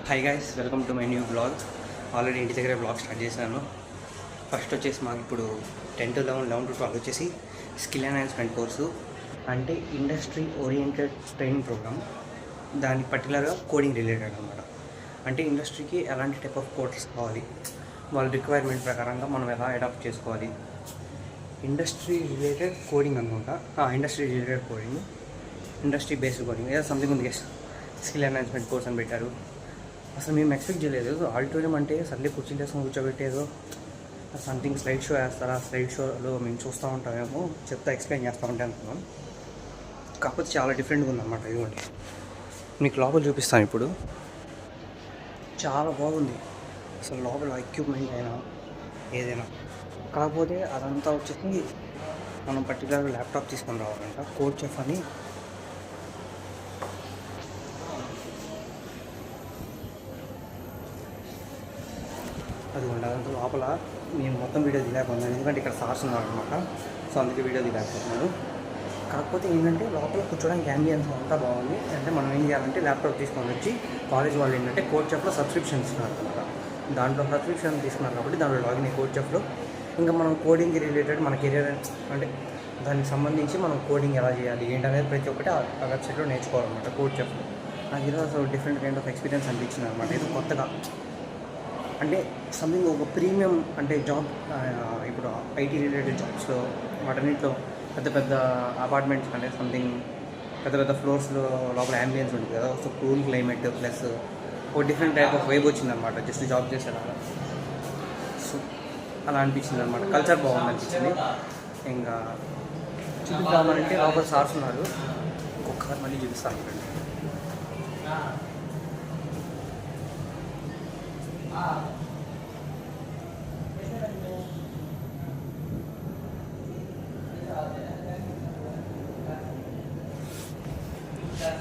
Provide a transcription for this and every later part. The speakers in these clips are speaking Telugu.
Hi guys, welcome to my new blog. Already ఇంటి దగ్గర బ్లాగ్ స్టార్ట్ చేశాను. ఫస్ట్ వచ్చేసి మాకు ఇప్పుడు 10 to 11, 11 to 12 వచ్చేసి స్కిల్ ఎన్హాన్స్మెంట్ కోర్సు, అంటే ఇండస్ట్రీ ఓరియంటెడ్ ట్రైనింగ్ ప్రోగ్రామ్. దానికి పర్టికులర్గా కోడింగ్ రిలేటెడ్ అనమాట. అంటే ఇండస్ట్రీకి ఎలాంటి టైప్ ఆఫ్ కోర్సెస్ కావాలి, వాళ్ళ రిక్వైర్మెంట్ ప్రకారంగా మనం ఎలా అడాప్ట్ చేసుకోవాలి, ఇండస్ట్రీ రిలేటెడ్ కోడింగ్ అనమాట. Industry related coding, industry based coding, ఏదో సంథింగ్ ఉంది గైస్. స్కిల్ ఎన్హాన్స్మెంట్ కోర్స్ అని పెట్టారు. అసలు మేము ఎక్స్పెక్ట్ చేయలేదు. ఆడిటోరియం అంటే సర్లే కుర్చీలు వేసుకొని కూర్చోబెట్టేదో సంథింగ్ స్లైడ్ షో వేస్తారా, స్లైడ్ షోలో మేము చూస్తూ ఉంటామేమో, చెప్తా ఎక్స్ప్లెయిన్ చేస్తూ ఉంటే అనుకున్నాం. కాకపోతే చాలా డిఫరెంట్గా ఉందన్నమాట. ఇదిగోండి, మీకు లోపల చూపిస్తాను ఇప్పుడు. చాలా బాగుంది అసలు లోపల ఎక్విప్మెంట్ అయినా ఏదైనా. కాకపోతే అదంతా వచ్చేసి మనం పర్టికులర్గా ల్యాప్టాప్ తీసుకొని రావాలంట. కోడ్ చెఫ్ అని అది ఉండాలంటే లోపల నేను మొత్తం వీడియో దిగలేకపోతున్నాను, ఎందుకంటే ఇక్కడ సార్స్ ఉన్నారనమాట. సో అందుకే వీడియో దిగలేకపోతున్నాను. కాకపోతే ఏంటంటే లోపల కూర్చోడానికి యాంబియన్స్ అంతా బాగుంది. అంటే మనం ఏం చేయాలంటే ల్యాప్టాప్ తీసుకొని వచ్చి కాలేజ్ వాళ్ళు ఏంటంటే కోడ్ చెఫ్లో సబ్స్క్రిప్షన్ ఇస్తున్నారు అనమాట. దాంట్లో సబ్స్క్రిప్షన్ తీసుకున్నారు కాబట్టి దాంట్లో లాగిన్ అయ్యి కోడ్ చెఫ్లో ఇంకా మనం కోడింగ్కి రిలేటెడ్ మన కెరీర్ అంటే దానికి సంబంధించి మనం కోడింగ్ ఎలా చేయాలి ఏంటనేది ప్రతి ఒక్కటి ఆ వెబ్సైట్లో నేర్చుకోవాలన్నమాట కోడ్ చెఫ్లో. నాకు ఈరోజు అసలు డిఫరెంట్ కైండ్ ఆఫ్ ఎక్స్పీరియన్స్ అనిపించింది అనమాట. ఇది కొత్తగా అంటే సంథింగ్ ఒక ప్రీమియం అంటే జాబ్. ఇప్పుడు ఐటీ రిలేటెడ్ జాబ్స్లో వాటన్నిటిలో పెద్ద పెద్ద అపార్ట్మెంట్స్ అంటే సంథింగ్ పెద్ద పెద్ద ఫ్లోర్స్లో లోపల యాంబియన్స్ ఉంటుంది కదా. సో కూల్ క్లైమేట్ ప్లస్ ఒక డిఫరెంట్ టైప్ ఆఫ్ వైబ్ వచ్చిందనమాట జస్ట్ జాబ్ చేసేలాగా. సో అలా అనిపించింది అనమాట. కల్చర్ బాగుంది అనిపించింది. ఇంకా చూపిద్దామంటే లోపల సార్స్ ఉన్నారు. ఇంకొకసారి మళ్ళీ చూపిస్తాను.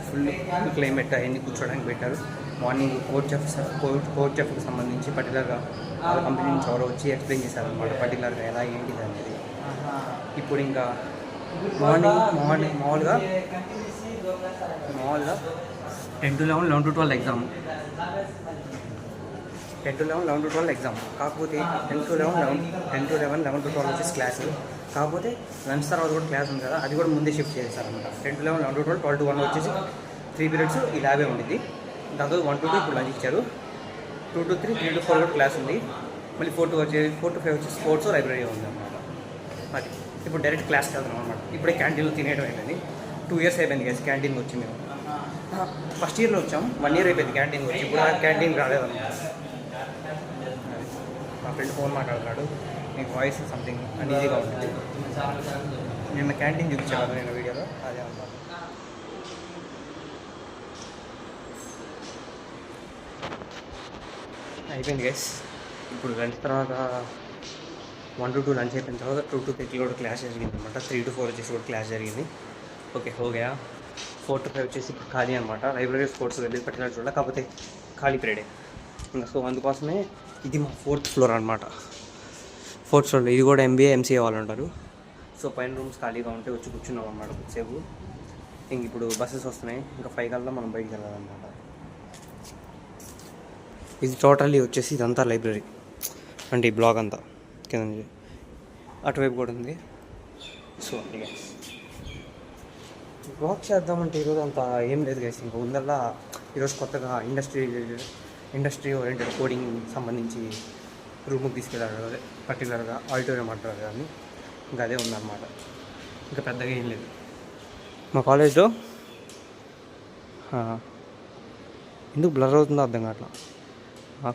ఫుల్ క్లైమేట్ అవన్నీ కూర్చోడానికి పెట్టారు. మార్నింగ్ కోడ్ చెఫ్కి సంబంధించి పర్టికులర్గా వాళ్ళ కంపెనీ నుంచి ఎవరో వచ్చి ఎక్స్ప్లెయిన్ చేశారనమాట పర్టికులర్గా ఎలా ఏంటిది అనేది. ఇప్పుడు ఇంకా మార్నింగ్ మామూలుగా 10 to 11, 11 to 12 exam. 10 to 11, 11 to 12 exam. కాకపోతే 10 to 11, 11 to 12 వచ్చేసి క్లాసు. కాకపోతే లంచ్ తర్వాత కూడా క్లాస్ ఉంది కదా, అది కూడా ముందే షిఫ్ట్ చేశారనమాట. 10 to 11, 11 to 12, 12 to 1 వచ్చేసి 3 పీరియడ్స్ ఈ ల్యాబే ఉండేది. దాంతో 1 to 2 ఇప్పుడు లంచ్ ఇచ్చారు. 2 to 3, 3 to 4 కూడా క్లాస్ ఉంది. మళ్ళీ 4 to 5 వచ్చి స్పోర్ట్స్ లైబ్రరీ ఉంది అనమాట. అది ఇప్పుడు డైరెక్ట్ క్లాస్కి వెళ్తున్నాం అనమాట. ఇప్పుడే క్యాంటీన్లో తినేయడం అయిపోయింది. 2 years అయిపోయింది కదా క్యాంటీన్కి వచ్చి. మేము ఫస్ట్ ఇయర్లో వచ్చాం, 1 year అయిపోయింది క్యాంటీన్కి వచ్చి. ఇప్పుడు ఆ క్యాంటీన్ రాలేదన్నమాట. మా ఫ్రెండ్ ఫోన్ మాట్లాడుతున్నాడు, మీకు వాయిస్ సంథింగ్ అన్ఈజీగా ఉంటుంది. నిన్న క్యాంటీన్ చూపించాను కదా నేను వీడియోలో, అదే అన్నమాట. అయిపోయింది గైస్. ఇప్పుడు లంచ్ తర్వాత 1 to 2 లంచ్ అయిపోయిన తర్వాత 2 to 3 కూడా క్లాస్ జరిగింది అనమాట. 3 to 4 వచ్చేసి కూడా క్లాస్ జరిగింది. Okay Hoga. 4 to 5 వచ్చేసి ఖాళీ అనమాట. లైబ్రరీ స్పోర్ట్స్ వెళ్ళి పట్టిన చూడాలి, కాకపోతే ఖాళీ పీరియడే ఇంకా. సో అందుకోసమే ఇది మా 4th floor అనమాట. 4th floor ఇది కూడా MBA MCA వాళ్ళు ఉంటారు. సో పైన రూమ్స్ ఖాళీగా ఉంటే వచ్చి కూర్చున్నాం అనమాట కొద్దిసేపు. ఇంక ఇప్పుడు బస్సెస్ వస్తున్నాయి, ఇంకా 5 కల్లా మనం బయటికి వెళ్ళాలన్నమాట. ఇది టోటల్లీ వచ్చేసి ఇదంతా లైబ్రరీ, అంటే ఈ బ్లాక్ అంతా కింద నుంచి అటువైపు కూడా ఉంది. సో అందుకే బ్లాక్ చేద్దామంటే ఈరోజు అంత ఏం లేదు గైస్. ఇంకా ఉందల్లా ఈరోజు కొత్తగా ఇండస్ట్రీ ఓరియంటెడ్ కోడింగ్ సంబంధించి రూమ్కి తీసుకెళ్ళారు. అదే పర్టికులర్గా ఆడిటోరియం అంటారు కానీ ఇంకా అదే ఉందన్నమాట. ఇంకా పెద్దగా ఏం లేదు మా కాలేజ్లో. ఎందుకు బ్లర్ అవుతుందో అర్థం కావట్లా.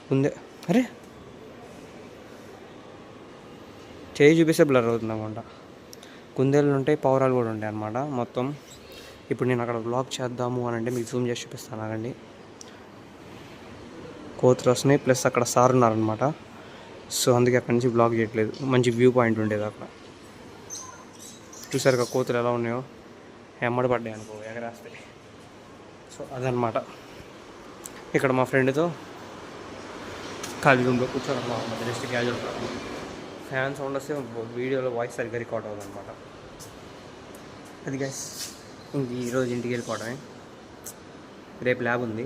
కుందే అరే చేయి చూపిస్తే బ్లర్ అవుతుంది అనమాట. కుందేళ్ళు ఉంటాయి, పౌరాలు కూడా ఉంటాయి అన్నమాట మొత్తం. ఇప్పుడు నేను అక్కడ బ్లాగ్ చేద్దాము అని అంటే మీకు జూమ్ చేసి చూపిస్తాను ఆగండి. కోతులు వస్తున్నాయి, ప్లస్ అక్కడ సార్ ఉన్నారనమాట. సో అందుకే అక్కడి నుంచి బ్లాగ్ చేయట్లేదు. మంచి వ్యూ పాయింట్ ఉండేది అక్కడ. చూసారుగా కోతులు ఎలా ఉన్నాయో, ఎమ్మడి పడ్డాయి అనుకో ఎగరేస్తాయి. సో అదనమాట. ఇక్కడ మా ఫ్రెండ్తో ఖాళీ రూమ్లో కూర్చోనమాట. జస్ట్ క్యాజువల్ ఫ్యాన్ సౌండ్ వస్తే వీడియోలో వాయిస్ సరిగ్గా రికార్డ్ అవుతుంది అనమాట. అది గైస్ ఇంక ఈరోజు ఇంటికి వెళ్ళిపోవడమే. రేపు ల్యాబ్ ఉంది.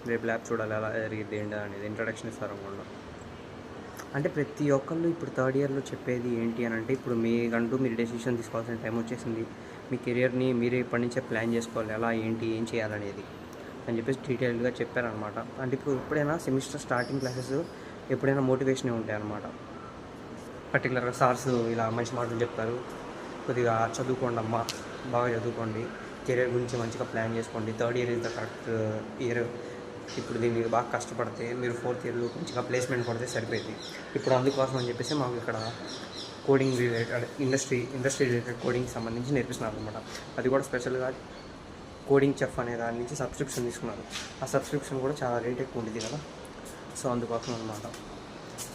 రేపు ల్యాబ్ చూడాలి ఎలా జరిగింది ఏంటి అనేది ఇంట్రడక్షన్ ఇస్తారు అనుకోండి. అంటే ప్రతి ఒక్కళ్ళు ఇప్పుడు థర్డ్ ఇయర్లో చెప్పేది ఏంటి అని అంటే, ఇప్పుడు మీకంటూ మీరు డెసిషన్ తీసుకోవాల్సిన టైం వచ్చేసింది, మీ కెరియర్ని మీరే ఇప్పటి నుంచే ప్లాన్ చేసుకోవాలి, ఎలా ఏంటి ఏం చేయాలనేది అని చెప్పేసి డీటెయిల్డ్గా చెప్పారనమాట. అంటే ఇప్పుడు ఎప్పుడైనా సెమిస్టర్ స్టార్టింగ్ క్లాసెస్ ఎప్పుడైనా మోటివేషనే ఉంటాయి అన్నమాట. పర్టికులర్గా సార్స్ ఇలా మంచి మాటలు చెప్తారు, కొద్దిగా చదువుకోండి అమ్మ, బాగా చదువుకోండి, కెరీర్ గురించి మంచిగా ప్లాన్ చేసుకోండి, third year is the correct year, ఇప్పుడు దీన్ని బాగా కష్టపడితే మీరు ఫోర్త్ ఇయర్లో మంచిగా ప్లేస్మెంట్ పడితే సరిపోయింది. ఇప్పుడు అందుకోసం అని చెప్పేసి మాకు ఇక్కడ కోడింగ్ రిలేటెడ్ ఇండస్ట్రీ రిలేటెడ్ కోడింగ్కి సంబంధించి నేర్పిస్తున్నారు అనమాట. అది కూడా స్పెషల్గా కోడింగ్ చెఫ్ అనే దాని నుంచి సబ్స్క్రిప్షన్ తీసుకున్నారు. ఆ సబ్స్క్రిప్షన్ కూడా చాలా రేట్ ఎక్కువ ఉండేది కదా, సో అందుకోసం అనమాట.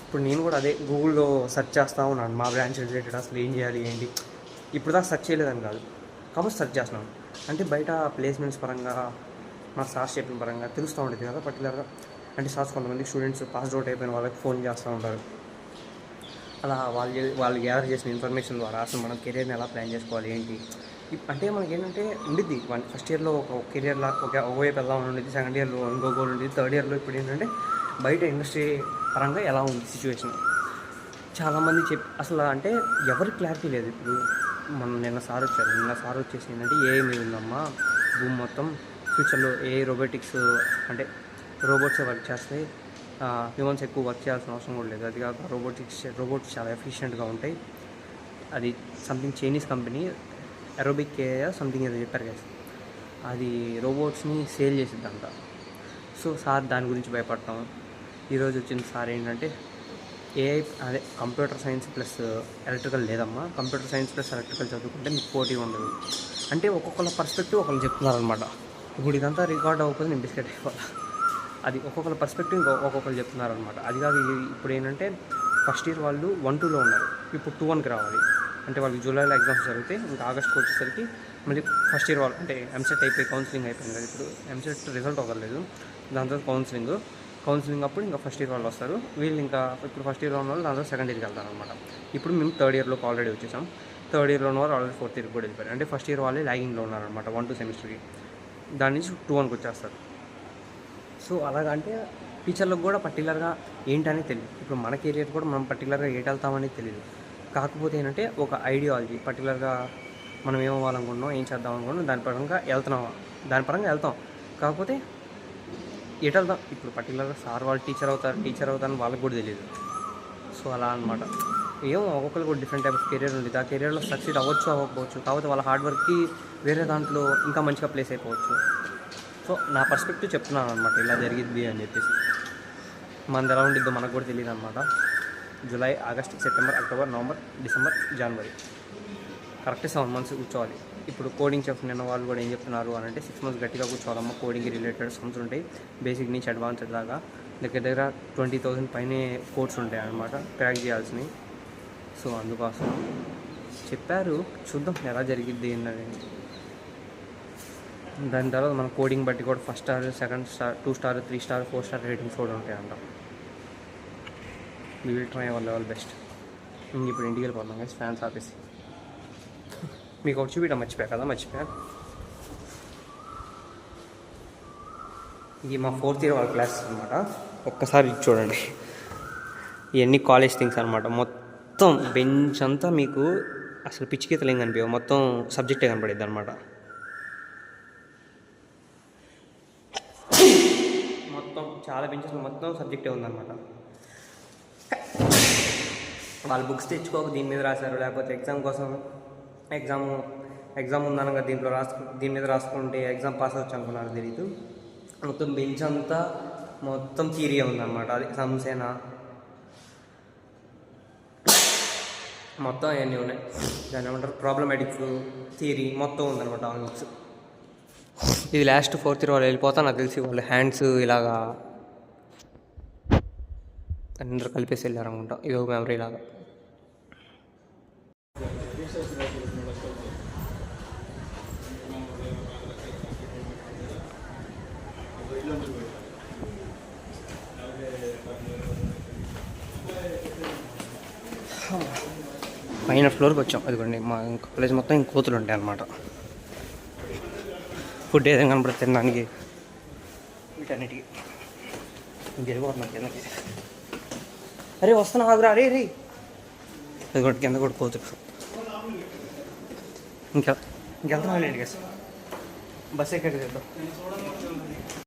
ఇప్పుడు నేను కూడా అదే గూగుల్లో సెర్చ్ చేస్తూ ఉన్నాను, మా బ్రాంచ్ రిలేటెడ్ అసలు ఏం చేయాలి ఏంటి. ఇప్పుడు దాకా సెర్చ్ చేయలేదని కాదు, కాబట్టి సెర్చ్ చేస్తున్నాను. అంటే బయట ప్లేస్మెంట్స్ పరంగా మా సార్స్ చెప్పిన పరంగా తెలుస్తూ ఉండేది కదా పర్టికులర్గా. అంటే సార్స్ కొంతమంది స్టూడెంట్స్ పాస్ అవుట్ అయిపోయిన వాళ్ళకి ఫోన్ చేస్తూ ఉంటారు. అలా వాళ్ళు గ్యాదర్ చేసిన ఇన్ఫర్మేషన్ ద్వారా అసలు మనం కెరీర్ని ఎలా ప్లాన్ చేసుకోవాలి ఏంటి అంటే మనకి ఏంటంటే ఉండిద్ది. ఫస్ట్ ఇయర్లో ఒక కెరియర్లా ఒకవైపు వెళ్దాం ఉండేది, సెకండ్ ఇయర్లో ఇంకో గోల్ ఉండేది, థర్డ్ ఇయర్లో ఇప్పుడు ఏంటంటే బయట ఇండస్ట్రీ పరంగా ఎలా ఉంది సిచ్యువేషన్ చాలామంది అసలు అంటే ఎవరికి క్లారిటీ లేదు. ఇప్పుడు నిన్న సార్ వచ్చేసి ఏంటంటే ఏఐ మీద ఉందమ్మా భూమి మొత్తం, ఫ్యూచర్లో ఏఐ రోబోటిక్స్ అంటే రోబోట్సే వర్క్ చేస్తాయి, హ్యూమన్స్ ఎక్కువ వర్క్ చేయాల్సిన అవసరం కూడా లేదు. అది కాక రోబోట్స్ చాలా ఎఫిషియెంట్గా ఉంటాయి. అది సంథింగ్ చైనీస్ కంపెనీ అరోబిక్ ఏఐ సంథింగ్ ఏదో చెప్పారు కదా, అది రోబోట్స్ని సేల్ చేసిద్దంట. సో సార్ దాని గురించి భయపడతాం. ఈరోజు వచ్చిన సార్ ఏంటంటే ఏఐ అదే కంప్యూటర్ సైన్స్ ప్లస్ ఎలక్ట్రికల్ లేదమ్మా, కంప్యూటర్ సైన్స్ ప్లస్ ఎలక్ట్రికల్ చదువుకుంటే మీకు పోటీ ఉండదు. అంటే ఒక్కొక్కళ్ళ పర్స్పెక్టివ్ ఒకళ్ళు చెప్తున్నారనమాట. ఇప్పుడు ఇదంతా రికార్డ్ అవ్వకపోతే నేను బిస్కెట్ అయిపోతా. అది ఒక్కొక్కళ్ళ పర్స్పెక్టివ్ ఒక్కొక్కరు చెప్తున్నారనమాట. అది కాదు ఇప్పుడు ఏంటంటే ఫస్ట్ ఇయర్ వాళ్ళు 1-2లో ఉన్నారు, ఇప్పుడు 2-1కి రావాలి. అంటే వాళ్ళకి జూలైలో ఎగ్జామ్స్ జరిగితే ఇంకా ఆగస్ట్కి వచ్చేసరికి మళ్ళీ ఫస్ట్ ఇయర్ వాళ్ళు అంటే ఎంసెట్ అయిపోయి కౌన్సిలింగ్ అయిపోయింది కదా, ఇప్పుడు ఎంసెట్ రిజల్ట్ అవ్వలేదు, దాని తర్వాత కౌన్సిలింగ్ అప్పుడు ఇంకా ఫస్ట్ ఇయర్ వాళ్ళు వస్తారు. వీళ్ళు ఇంకా ఇప్పుడు ఫస్ట్ ఇయర్లో ఉన్న వాళ్ళు దాని తర్వాత సెకండ్ ఇయర్కి వెళ్తారు అనమాట. ఇప్పుడు మేము థర్డ్ ఇయర్లోకి ఆల్రెడీ వచ్చేసాం. థర్డ్ ఇయర్లో ఉన్న వాళ్ళు ఆల్రెడీ ఫోర్త్ ఇయర్కి కూడా వెళ్ళిపోయారు. అంటే ఫస్ట్ ఇయర్ వాళ్ళే ల్యాగింగ్లో ఉన్నారనమాట 1-2 సెమిస్టర్కి, దాని నుంచి 2-1కి వచ్చేస్తారు. సో అలాగంటే టీచర్లకు కూడా పర్టికులర్గా ఏంటనే తెలియదు. ఇప్పుడు మన కెరియర్ కూడా మనం పర్టికులర్గా ఏటి వెళ్తామని తెలియదు. కాకపోతే ఏంటంటే ఒక ఐడియాలజీ పర్టికులర్గా మనం ఏమవ్వాలనుకుంటున్నాం, ఏం చేద్దాం అనుకుంటున్నాం, దాని పరంగా వెళ్తాం. కాకపోతే ఎటు వెళ్తాం ఇప్పుడు పర్టికులర్గా సార్ వాళ్ళు టీచర్ అవుతారని వాళ్ళకి కూడా తెలియదు. సో అలా అనమాట. ఏమో ఒక్కొక్కరు కూడా డిఫరెంట్ టైప్ ఆఫ్ కెరియర్ ఉండేది. ఆ కెరియర్లో సక్సీడ్ అవ్వకపోవచ్చు. కాకపోతే వాళ్ళ హార్డ్ వర్క్కి వేరే దాంట్లో ఇంకా మంచిగా ప్లేస్ అయిపోవచ్చు. సో నా పర్స్పెక్టివ్ చెప్తున్నాను అనమాట, ఇలా జరిగిద్ది అని చెప్పేసి. మనది ఎలా ఉండిద్దో మనకు కూడా తెలియదు అనమాట. July, August, September, October, November, December, జనవరి కరెక్ట్ 7 months కూర్చోవాలి. ఇప్పుడు కోడింగ్ చెఫ్ నిన్న వాళ్ళు కూడా ఏం చెప్తున్నారు అని అంటే 6 months గట్టిగా కూర్చోవాలమ్మా, కోడింగ్కి రిలేటెడ్ సమ్స్ ఉంటాయి, బేసిక్ నుంచి అడ్వాన్స్డ్ దాకా దగ్గర 20,000 పైనే కోర్స్ ఉంటాయి అన్నమాట క్రాక్ చేయాల్సినవి. సో అందుకోసం చెప్పారు, చూద్దాం ఎలా జరిగిద్ది ఏంటనేది. దాని తర్వాత మన కోడింగ్ బట్టి కూడా 1 star, 2 star, 2 star, 3 star, 4 star ratings కూడా ఉంటాయి అంట. We will try our level best. ఇప్పుడు ఇంటికి వెళ్ళిపోతాం కదా ఫ్యాన్స్ ఆపేసి. మీకు ఒకటి చూపించడం మర్చిపోయా. ఇది మా 4th year వాళ్ళ క్లాసెస్ అనమాట. ఒక్కసారి చూడండి, ఇవన్నీ కాలేజ్ థింగ్స్ అనమాట. మొత్తం బెంచ్ అంతా మీకు అసలు పిచ్చిగీతలు ఏం కనిపించవు, మొత్తం సబ్జెక్టే కనపడిద్ది అనమాట. మొత్తం చాలా బెంచెస్ మొత్తం సబ్జెక్టే ఉందన్నమాట. వాళ్ళు బుక్స్ తెచ్చుకోక దీని మీద రాశారు, లేకపోతే ఎగ్జామ్ కోసం ఎగ్జామ్ ఉందనగా దీని మీద రాసుకుంటే ఎగ్జామ్ పాస్ అవచ్చు అనుకున్నారు, తెలీదు. మొత్తం బెంచ్ అంతా మొత్తం థియరీ ఉందన్నమాట. అది సమ్సేనా మొత్తం అవన్నీ ఉన్నాయి. దాన్ని ఏమంటారు, ప్రాబ్లమాటిక్స్, థియరీ మొత్తం ఉందన్నమాట ఆల్ బుక్స్. ఇది లాస్ట్ 4th year వాళ్ళు వెళ్ళిపోతా నాకు తెలిసి వాళ్ళ హ్యాండ్స్ ఇలాగా అందరూ కలిపేసి వెళ్ళారనుకుంటా. ఇది ఒక మెమరీ లాగా. పైన ఫ్లోర్కి వచ్చాం. అదిగోండి మా కాలేజ్ మొత్తం ఇంక కోతులు ఉంటాయి అన్నమాట. ఫుడ్ ఏదైనా కనపడితే తినడానికి వీటన్నిటికీ ఇంకెళ్ళిపోతున్నాను కిందకి. అరే వస్తున్నా ఆగురా, అరే రే అది కూడా కింద కూడా కోతురు. ఇంకెళ్తున్నాం ఇంటికి బస్ ఎక్కడికి వెళ్తాం.